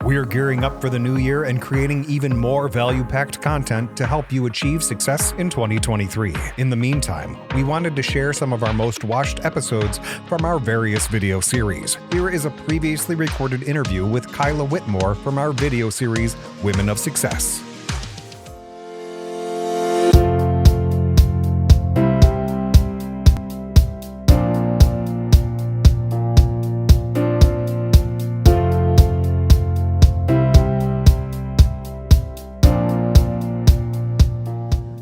We're gearing up for the new year and creating even more value-packed content to help you achieve success in 2023. In the meantime, we wanted to share some of our most watched episodes from our various video series. Here is a previously recorded interview with Kyla Whitmore from our video series, Women of Success.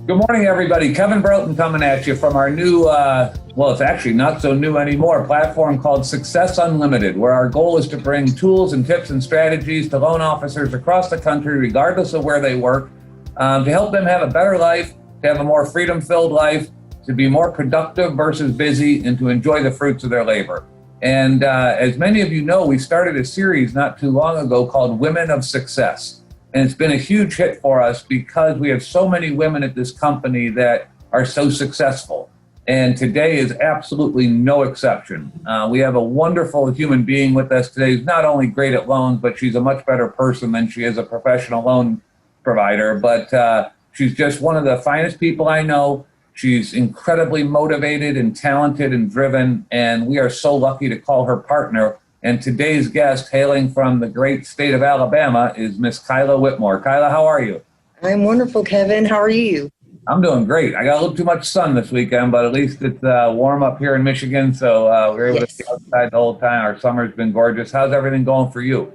Good morning, everybody. Kevin Broughton coming at you from our new, well, it's actually not so new anymore, platform called Success Unlimited, where our goal is to bring tools and tips and strategies to loan officers across the country, regardless of where they work, to help them have a better life, to have a more freedom-filled life, to be more productive versus busy, and to enjoy the fruits of their labor. And as many of you know, we started a series not too long ago called Women of Success. And it's been a huge hit for us because we have so many women at this company that are so successful. And today is absolutely no exception. We have a wonderful human being with us today who's not only great at loans, but she's a much better person than she is a professional loan provider. But she's just one of the finest people I know. She's incredibly motivated and talented and driven. And we are so lucky to call her partner. And today's guest, hailing from the great state of Alabama, is Miss Kyla Whitmore. Kyla, how are you? I'm wonderful, Kevin. How are you? I'm doing great. I got a little too much sun this weekend, but at least it's warm up here in Michigan, so we're able to be outside the whole time. Our summer's been gorgeous. How's everything going for you?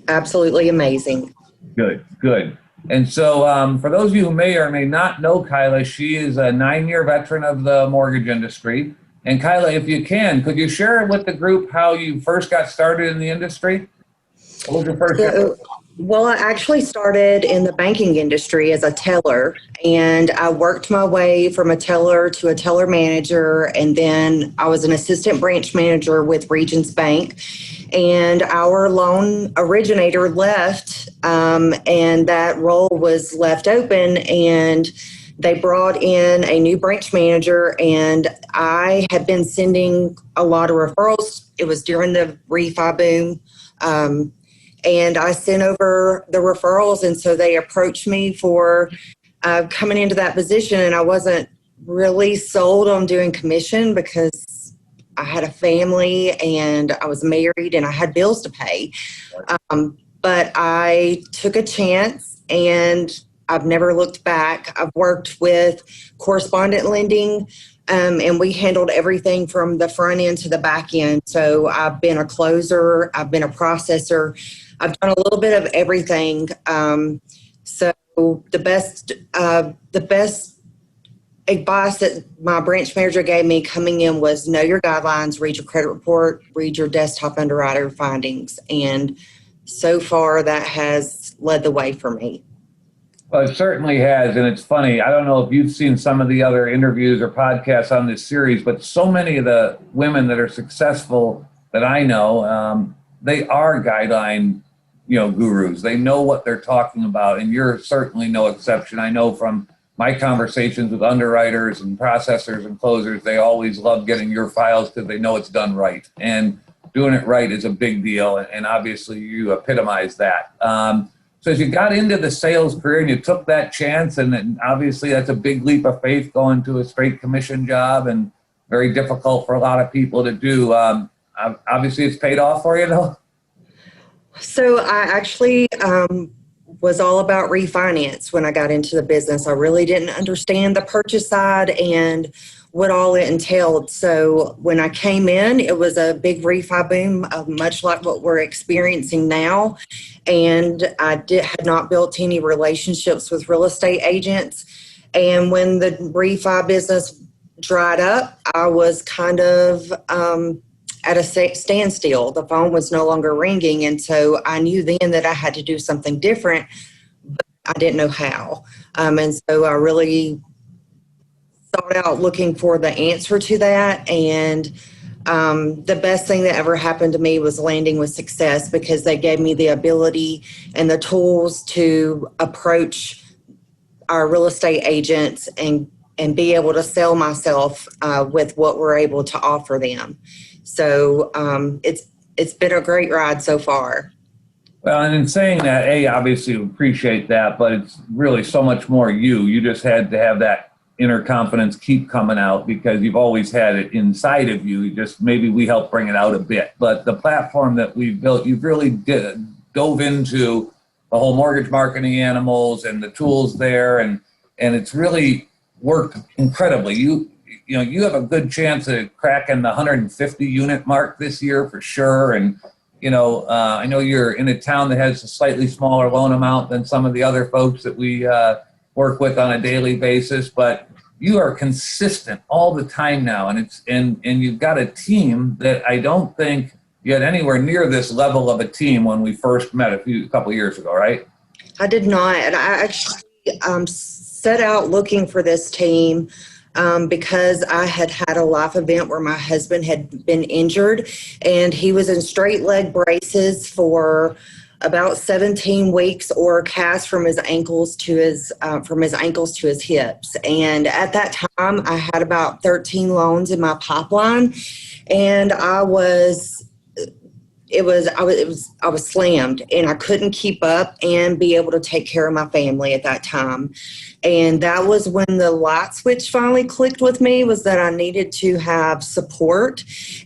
Absolutely amazing. Good, good. And so for those of you who may or may not know Kyla, she is a 9-year veteran of the mortgage industry. And Kyla, if you can, could you share with the group how you first got started in the industry? What was your first job? Well, I actually started in the banking industry as a teller, and I worked my way from a teller to a teller manager, and then I was an assistant branch manager with Regions Bank, and our loan originator left, and that role was left open, and they brought in a new branch manager, and I had been sending a lot of referrals. It was during the refi boom, and I sent over the referrals, and so they approached me for coming into that position, and I wasn't really sold on doing commission because I had a family, and I was married, and I had bills to pay. But I took a chance, and I've never looked back. I've worked with correspondent lending, and we handled everything from the front end to the back end. So I've been a closer, I've been a processor, I've done a little bit of everything. So the best advice that my branch manager gave me coming in was know your guidelines, read your credit report, read your desktop underwriter findings. And so far that has led the way for me. Well, it certainly has, and it's funny. I don't know if you've seen some of the other interviews or podcasts on this series, but so many of the women that are successful that I know, they are guideline, gurus. They know what they're talking about, and you're certainly no exception. I know from my conversations with underwriters and processors and closers, they always love getting your files because they know it's done right, and doing it right is a big deal, and obviously you epitomize that. So as you got into the sales career and you took that chance, and then obviously that's a big leap of faith going to a straight commission job and very difficult for a lot of people to do. Obviously it's paid off for you though? So I actually was all about refinance when I got into the business. I really didn't understand the purchase side and what all it entailed. So when I came in, it was a big refi boom, much like what we're experiencing now. And I had not built any relationships with real estate agents. And when the refi business dried up, I was kind of at a standstill. The phone was no longer ringing. And so I knew then that I had to do something different, but I didn't know how. And so I really thought out looking for the answer to that. And the best thing that ever happened to me was landing with Success, because they gave me the ability and the tools to approach our real estate agents and be able to sell myself with what we're able to offer them. So it's been a great ride so far. Well, and in saying that, obviously we appreciate that, but it's really so much more you. You just had to have that inner confidence keep coming out because you've always had it inside of you. Maybe we help bring it out a bit. But the platform that we've built, you've really dove into the whole mortgage marketing animals and the tools there, and it's really worked incredibly. You have a good chance of cracking the 150 unit mark this year for sure, and I know you're in a town that has a slightly smaller loan amount than some of the other folks that we work with on a daily basis, but you are consistent all the time now, and you've got a team that I don't think you had anywhere near this level of a team when we first met a couple of years ago, right? I did not, and I actually set out looking for this team because I had a life event where my husband had been injured, and he was in straight leg braces for about 17 weeks, or a cast from his ankles to his hips. And at that time, I had about 13 loans in my pipeline, and I was slammed, and I couldn't keep up and be able to take care of my family at that time. And that was when the light switch finally clicked with me, was that I needed to have support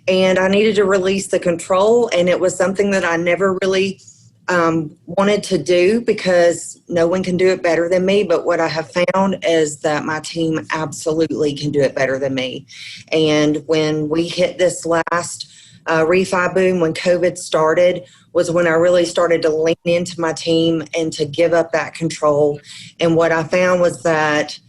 and I needed to release the control. And it was something that I never really wanted to do because no one can do it better than me. But what I have found is that my team absolutely can do it better than me. And when we hit this last refi boom, when COVID started, was when I really started to lean into my team and to give up that control. And what I found was that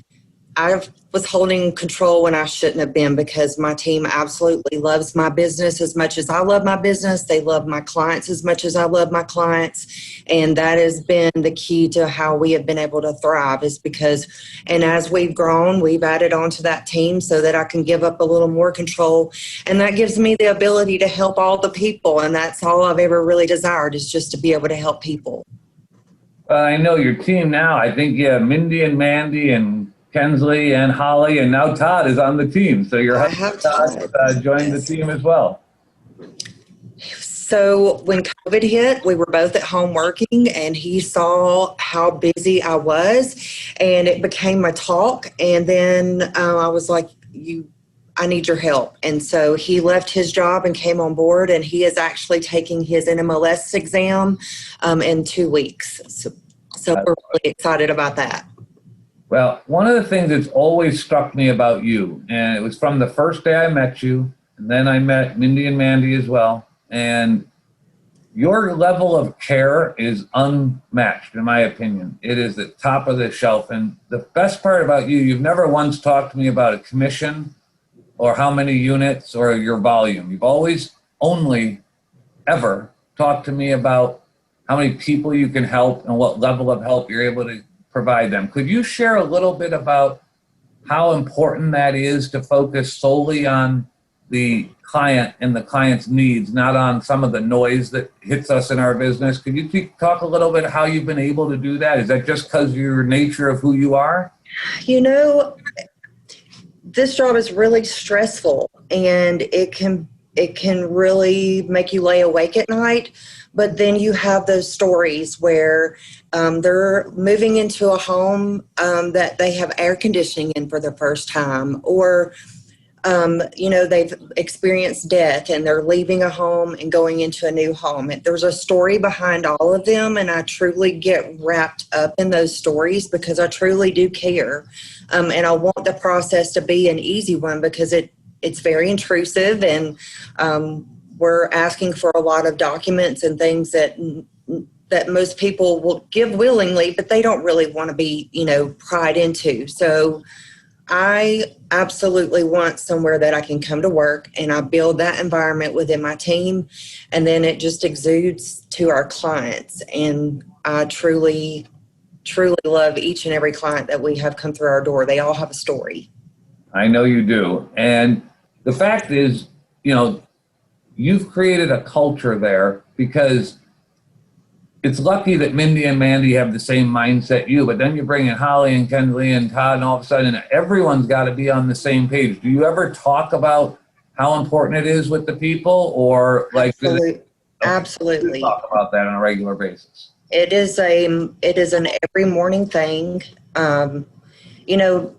I was holding control when I shouldn't have been, because my team absolutely loves my business as much as I love my business. They love my clients as much as I love my clients. And that has been the key to how we have been able to thrive, is because, and as we've grown, we've added on to that team so that I can give up a little more control. And that gives me the ability to help all the people. And that's all I've ever really desired, is just to be able to help people. I know your team now. I think you have Mindy and Mandy and Kensley and Holly, and now Todd is on the team. So your husband Todd joined the team as well. So when COVID hit, we were both at home working, and he saw how busy I was, and it became a talk. And then I was like, I need your help. And so he left his job and came on board, and he is actually taking his NMLS exam in 2 weeks. So we're really excited about that. Well, one of the things that's always struck me about you, and it was from the first day I met you, and then I met Mindy and Mandy as well, and your level of care is unmatched, in my opinion. It is the top of the shelf. And the best part about you, you've never once talked to me about a commission or how many units or your volume. You've always only ever talked to me about how many people you can help and what level of help you're able to provide them. Could you share a little bit about how important that is to focus solely on the client and the client's needs, not on some of the noise that hits us in our business? Could you talk a little bit how you've been able to do that? Is that just because your nature of who you are? This job is really stressful, and it can really make you lay awake at night. But then you have those stories where they're moving into a home that they have air conditioning in for the first time, or they've experienced death and they're leaving a home and going into a new home. There's a story behind all of them, and I truly get wrapped up in those stories because I truly do care. And I want the process to be an easy one, because it's very intrusive, and we're asking for a lot of documents and things that most people will give willingly, but they don't really want to be, pried into. So I absolutely want somewhere that I can come to work, and I build that environment within my team, and then it just exudes to our clients. And I truly, truly love each and every client that we have come through our door. They all have a story. I know you do. And the fact is, you've created a culture there, because it's lucky that Mindy and Mandy have the same mindset you, but then you bring in Holly and Kensley and Todd, and all of a sudden everyone's got to be on the same page. Do you ever talk about how important it is with the people, or like Absolutely. We talk about that on a regular basis. It is an every morning thing. You know,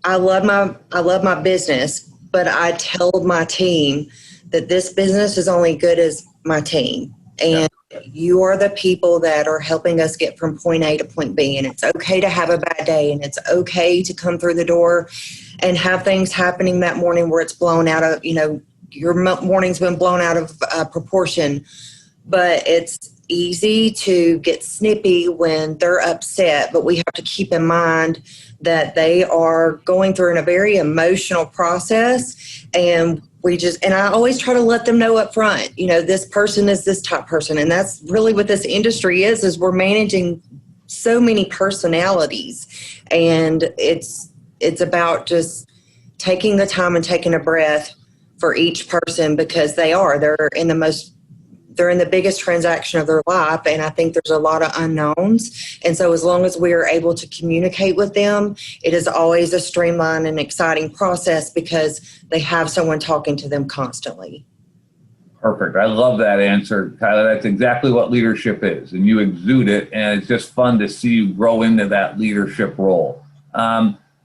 I love my business, but I tell my team that this business is only good as my team. And you are the people that are helping us get from point A to point B. And it's okay to have a bad day, and it's okay to come through the door and have things happening that morning where it's blown out of, your morning's been blown out of proportion. But it's easy to get snippy when they're upset, but we have to keep in mind that they are going through a very emotional process, and I always try to let them know up front, this person is this type person. And that's really what this industry is we're managing so many personalities, and it's about just taking the time and taking a breath for each person, because they're in the biggest transaction of their life. And I think there's a lot of unknowns. And so as long as we are able to communicate with them, it is always a streamlined and exciting process because they have someone talking to them constantly. Perfect. I love that answer, Kyla. That's exactly what leadership is. And you exude it. And it's just fun to see you grow into that leadership role.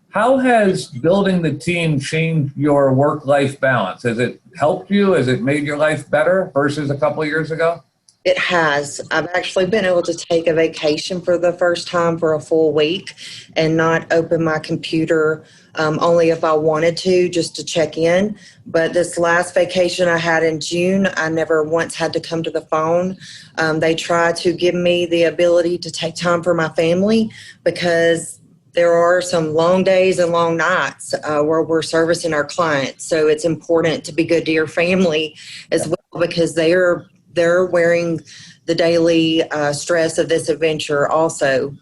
How has building the team changed your work-life balance? Has it helped you? Has it made your life better versus a couple of years ago? It has. I've actually been able to take a vacation for the first time for a full week and not open my computer only if I wanted to, just to check in. But this last vacation I had in June, I never once had to come to the phone. They try to give me the ability to take time for my family, because there are some long days and long nights where we're servicing our clients. So it's important to be good to your family as well, because they're wearing the daily stress of this adventure also,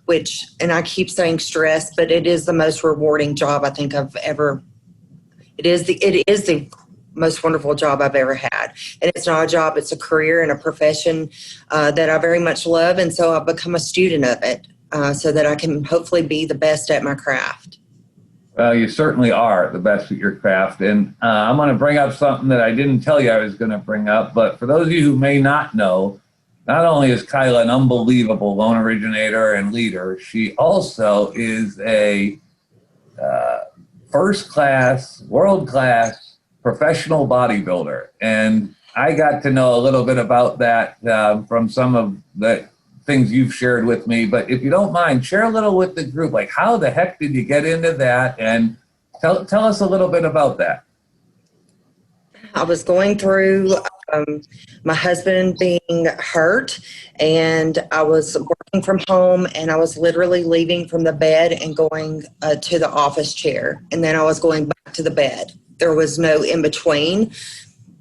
and I keep saying stress, but it is the most rewarding job I think I've ever, it is the most wonderful job I've ever had. And it's not a job, it's a career and a profession that I very much love. And so I've become a student of it. So that I can hopefully be the best at my craft. Well, you certainly are the best at your craft. And I'm going to bring up something that I didn't tell you I was going to bring up. But for those of you who may not know, not only is Kyla an unbelievable loan originator and leader, she also is a first-class, world-class professional bodybuilder. And I got to know a little bit about that from some of the things you've shared with me. But if you don't mind, share a little with the group, like how the heck did you get into that? And tell us a little bit about that. I was going through my husband being hurt, and I was working from home, and I was literally leaving from the bed and going to the office chair. And then I was going back to the bed. There was no in between.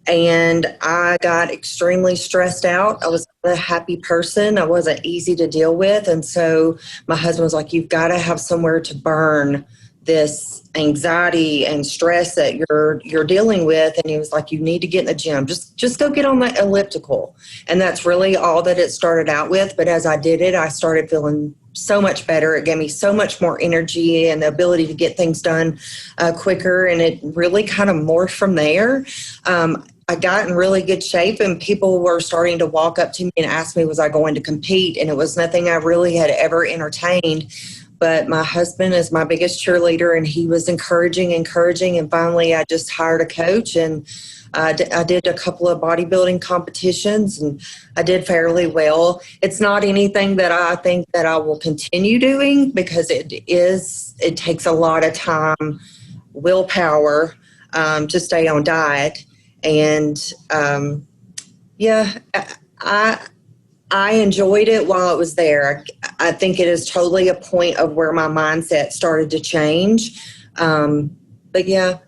And I got extremely stressed out. I was not a happy person. I wasn't easy to deal with. And so my husband was like, you've got to have somewhere to burn this anxiety and stress that you're dealing with. And he was like, you need to get in the gym. Just go get on the elliptical. And that's really all that it started out with. But as I did it, I started feeling so much better. It gave me so much more energy and the ability to get things done quicker. And it really kind of morphed from there. I got in really good shape, and people were starting to walk up to me and ask me, was I going to compete? And it was nothing I really had ever entertained. But my husband is my biggest cheerleader, and he was encouraging. And finally, I just hired a coach, and I did a couple of bodybuilding competitions, and I did fairly well. It's not anything that I think that I will continue doing, because it takes a lot of time, willpower to stay on diet. And I enjoyed it while it was there. I think it is totally a point of where my mindset started to change. But yeah,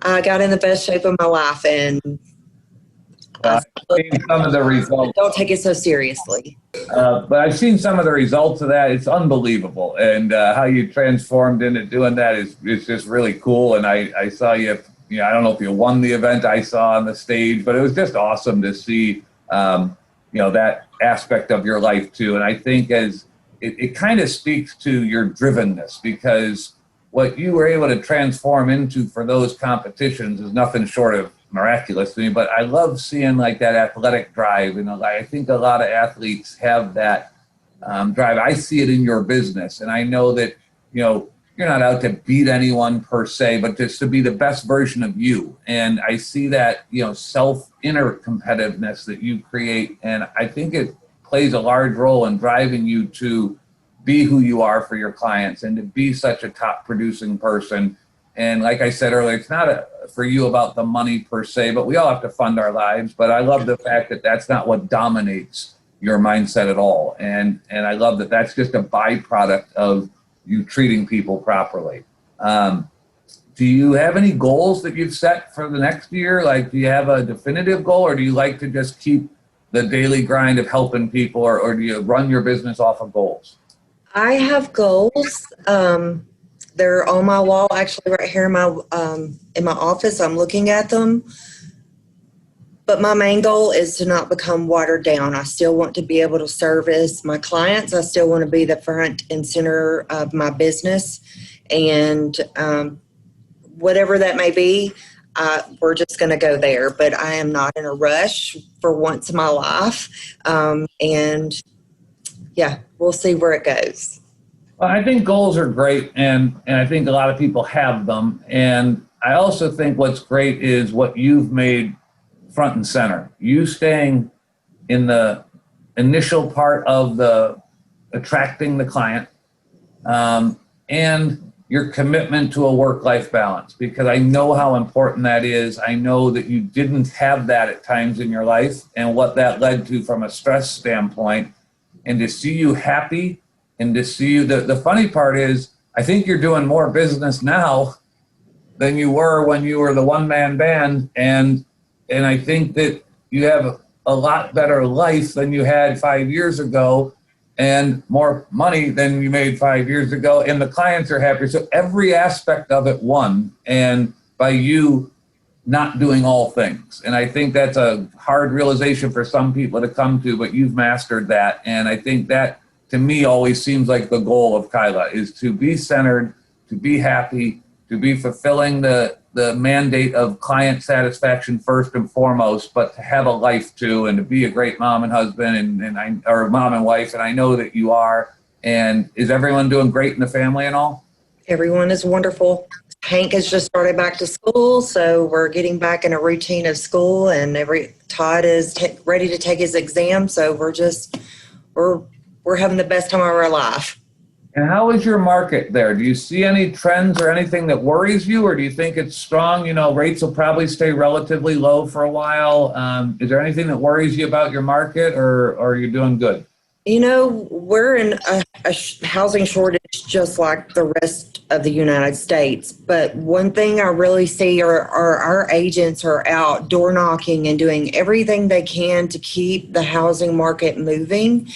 I got in the best shape of my life, and I've seen some of the results. Don't take it so seriously. But I've seen some of the results of that. It's unbelievable. And how you transformed into doing that is just really cool. And I saw you. I don't know if you won the event I saw on the stage, but it was just awesome to see, that aspect of your life too. And I think it kind of speaks to your drivenness, because what you were able to transform into for those competitions is nothing short of miraculous to me, but I love seeing like that athletic drive. You know, I think a lot of athletes have that drive. I see it in your business, and I know that, you know, you're not out to beat anyone per se, but just to be the best version of you. And I see that, you know, inner competitiveness that you create, and I think it plays a large role in driving you to be who you are for your clients and to be such a top producing person. And like I said earlier, it's not for you about the money per se, but we all have to fund our lives. But I love the fact that that's not what dominates your mindset at all. And I love that that's just a byproduct of you treating people properly. Do you have any goals that you've set for the next year? Like, do you have a definitive goal, or do you like to just keep the daily grind of helping people, or do you run your business off of goals? I have goals. They're on my wall, actually, right here in my office. I'm looking at them. But my main goal is to not become watered down. I still want to be able to service my clients. I still want to be the front and center of my business. And whatever that may be, we're just going to go there. But I am not in a rush for once in my life. And yeah, we'll see where it goes. Well, I think goals are great, and I think a lot of people have them. And I also think what's great is what you've made front and center. You staying in the initial part of the attracting the client, and your commitment to a work-life balance, because I know how important that is. I know that you didn't have that at times in your life, and what that led to from a stress standpoint. And to see you happy, and to see you, the funny part is, I think you're doing more business now than you were when you were the one-man band. And I think that you have a lot better life than you had 5 years ago, and more money than you made 5 years ago. And the clients are happier. So every aspect of it won, and by you not doing all things. And I think that's a hard realization for some people to come to, but you've mastered that. And I think that, to me, always seems like the goal of Kyla, is to be centered, to be happy, to be fulfilling the mandate of client satisfaction first and foremost, but to have a life too, and to be a great mom and husband, or mom and wife. And I know that you are. And is everyone doing great in the family and all? Everyone is wonderful. Hank has just started back to school, so we're getting back in a routine of school, and Todd is ready to take his exam. So we're having the best time of our life. And how is your market there? Do you see any trends or anything that worries you, or do you think it's strong? You know, rates will probably stay relatively low for a while. Is there anything that worries you about your market, or are you doing good? You know, we're in a housing shortage just like the rest of the United States. But one thing I really see are our agents are out door knocking and doing everything they can to keep the housing market moving.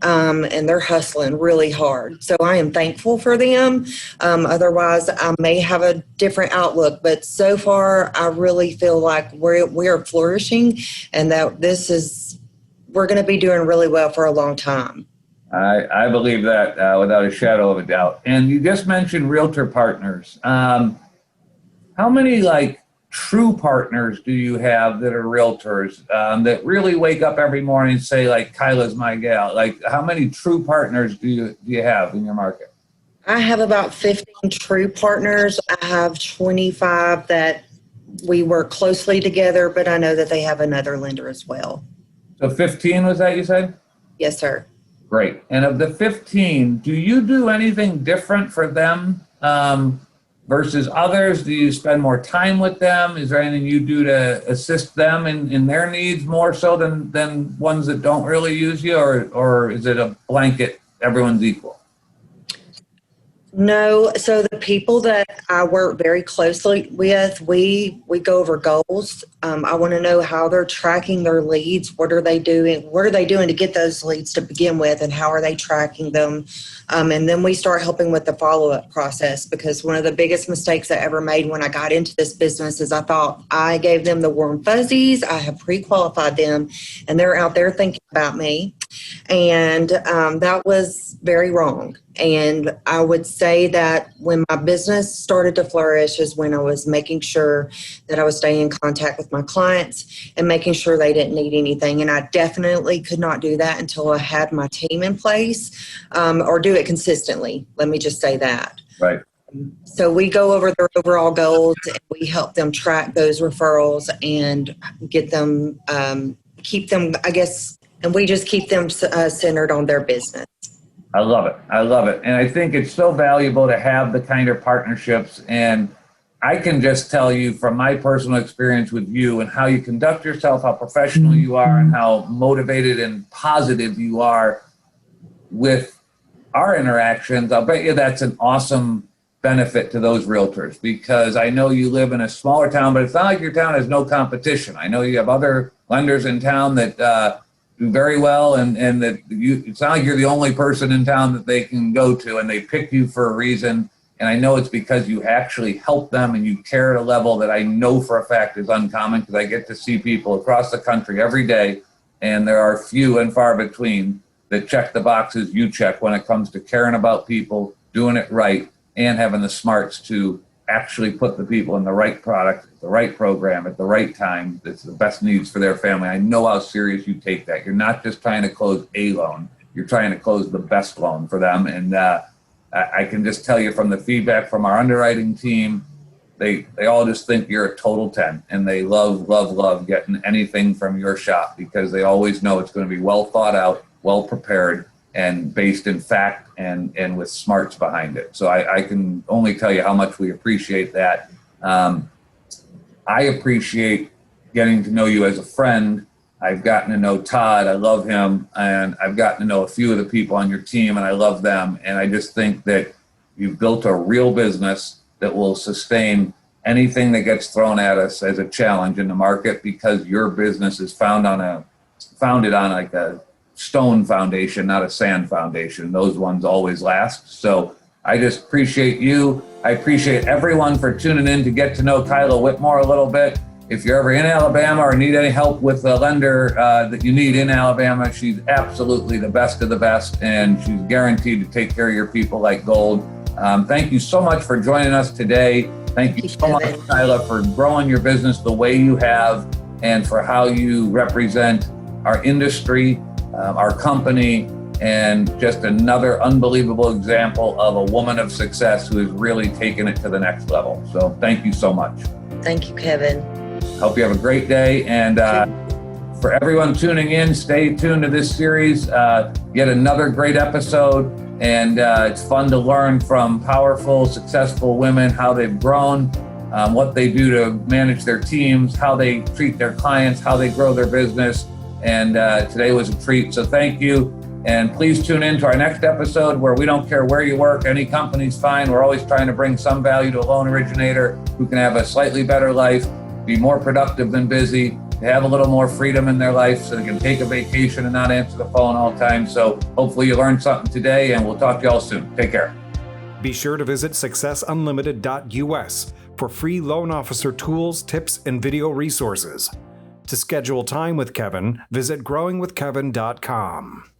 And they're hustling really hard. So I am thankful for them. Otherwise, I may have a different outlook. But so far, I really feel like we are flourishing, and that we're going to be doing really well for a long time. I believe that without a shadow of a doubt. And you just mentioned realtor partners. How many true partners do you have that are realtors that really wake up every morning and say, like, Kyla's my gal? Like, how many true partners do you have in your market? I have about 15 true partners. I have 25 that we work closely together, but I know that they have another lender as well. So 15 was that you said? Yes, sir. Great. And of the 15, do you do anything different for them versus others? Do you spend more time with them? Is there anything you do to assist them in their needs more so than ones that don't really use you, or is it a blanket, everyone's equal? No. So the people that I work very closely with, we go over goals. I want to know how they're tracking their leads. What are they doing? What are they doing to get those leads to begin with, and how are they tracking them? And then we start helping with the follow-up process, because one of the biggest mistakes I ever made when I got into this business is I thought I gave them the warm fuzzies. I have pre-qualified them, and they're out there thinking about me. And that was very wrong. And I would say that when my business started to flourish is when I was making sure that I was staying in contact with my clients and making sure they didn't need anything. And I definitely could not do that until I had my team in place, or do it consistently. Let me just say that. Right. So we go over their overall goals and we help them track those referrals and get them, keep them, I guess, and we just keep them centered on their business. I love it. I love it. And I think it's so valuable to have the kind of partnerships. And I can just tell you from my personal experience with you and how you conduct yourself, how professional you are, and how motivated and positive you are with our interactions. I'll bet you that's an awesome benefit to those realtors, because I know you live in a smaller town, but it's not like your town has no competition. I know you have other lenders in town that do very well, and that it's not like you're the only person in town that they can go to, and they pick you for a reason. And I know it's because you actually help them and you care at a level that I know for a fact is uncommon, because I get to see people across the country every day, and there are few and far between that check the boxes you check when it comes to caring about people, doing it right, and having the smarts to actually put the people in the right product, the right program, at the right time, that's the best needs for their family. I know how serious you take that. You're not just trying to close a loan. You're trying to close the best loan for them. And I can just tell you from the feedback from our underwriting team, they all just think you're a total 10. And they love getting anything from your shop, because they always know it's going to be well thought out, well prepared, and based in fact and with smarts behind it. So I can only tell you how much we appreciate that. I appreciate getting to know you as a friend. I've gotten to know Todd. I love him. And I've gotten to know a few of the people on your team, and I love them. And I just think that you've built a real business that will sustain anything that gets thrown at us as a challenge in the market, because your business is founded on like a stone foundation, not a sand foundation. Those ones always last. So I just appreciate you. I appreciate everyone for tuning in to get to know Kyla Whitmore a little bit. If you're ever in Alabama or need any help with a lender that you need in Alabama, she's absolutely the best of the best, and she's guaranteed to take care of your people like gold. Thank you so much for joining us today. Thank you so much, Kyla, for growing your business the way you have, and for how you represent our industry, our company, and just another unbelievable example of a woman of success who has really taken it to the next level. So thank you so much. Thank you, Kevin. Hope you have a great day. And for everyone tuning in, stay tuned to this series. Yet another great episode. And it's fun to learn from powerful, successful women, how they've grown, what they do to manage their teams, how they treat their clients, how they grow their business. And today was a treat. So thank you. And please tune in to our next episode, where we don't care where you work. Any company's fine. We're always trying to bring some value to a loan originator who can have a slightly better life, be more productive than busy, to have a little more freedom in their life so they can take a vacation and not answer the phone all the time. So hopefully you learned something today, and we'll talk to you all soon. Take care. Be sure to visit successunlimited.us for free loan officer tools, tips, and video resources. To schedule time with Kevin, visit growingwithkevin.com.